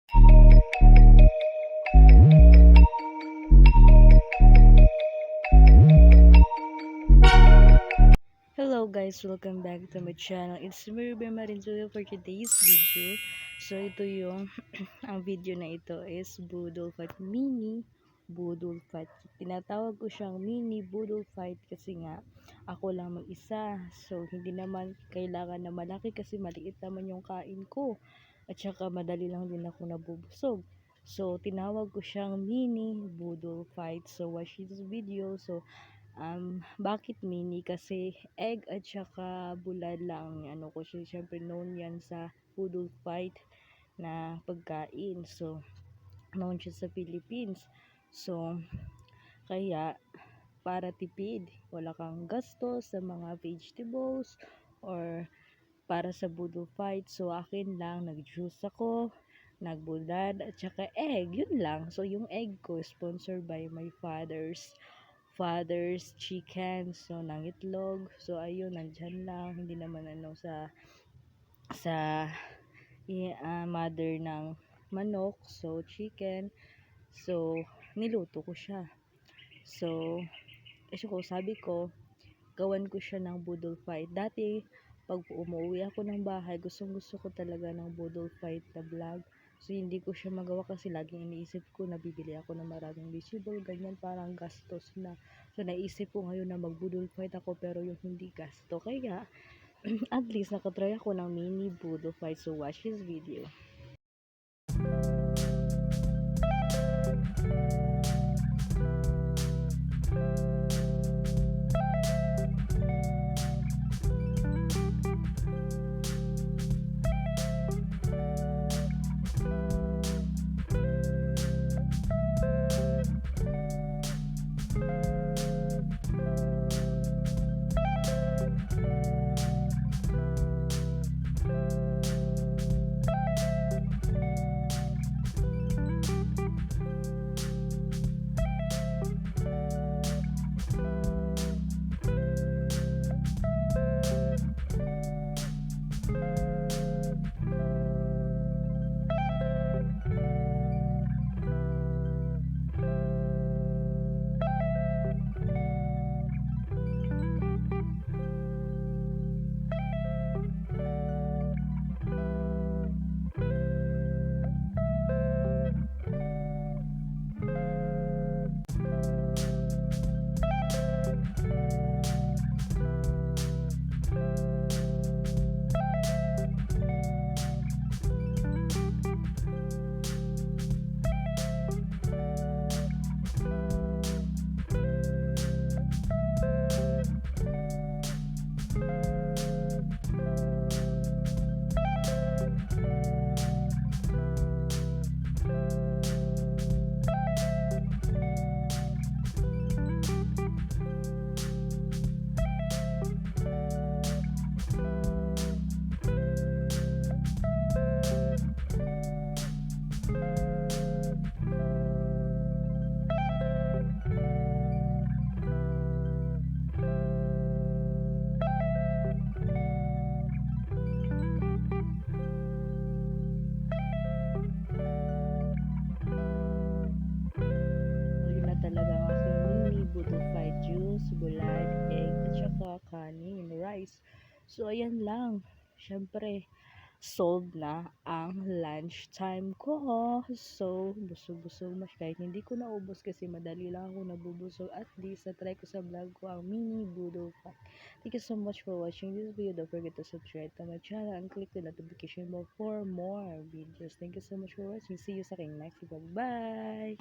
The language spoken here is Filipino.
Hello guys, welcome back to my channel. It's me, Ruben Marinzulo for today's video. So ito yung ang video na ito is Budol Fight Mini Budol Fight. Tinatawag ko siyang Mini Budol Fight kasi nga ako lang mag-isa. So hindi naman kailangan na malaki kasi maliit naman yung kain ko. At saka madali lang din ako nabubusog. So tinawag ko siyang Mini Budol Fight. So watch this video. So bakit mini? Kasi egg at saka bulad lang. Ano ko siya, syempre known yan sa Poodle Fight na pagkain. So, known siya sa Philippines. So, kaya, para tipid, wala kang gasto sa mga vegetables or para sa Poodle Fight. So, akin lang, nag-juice ako, nagbulad, at saka egg. Yun lang. So, yung egg ko, sponsored by my father's chicken, so nangitlog, so ayun, nandyan lang, hindi naman ano sa mother ng manok, so chicken, so niluto ko siya. So sabi ko gawan ko siya ng budol fight. Dati pag umuwi ako ng bahay, gustong gusto ko talaga ng budol fight na vlog. So, hindi ko siya magawa kasi laging iniisip ko na bibili ako ng maraming vegetable, ganyan, parang gastos na. So, naisip ko ngayon na magbudol fight ako pero yung hindi gasto. Kaya, at least nakatry ako ng mini budol fight. So, watch this video. Talaga ang aking mini budol fried juice, bulad, egg, at saka kanin, rice. So, ayan lang. Siyempre, solved na ang lunch time ko. So, busog-busog mas kahit hindi ko naubos kasi madali lang ako nabubusog. At least, na-try ko sa vlog ko ang mini budol fried. Thank you so much for watching this video. Don't forget to subscribe to my channel and click the notification bell for more videos. Thank you so much for watching. See you sa aking next video. Bye!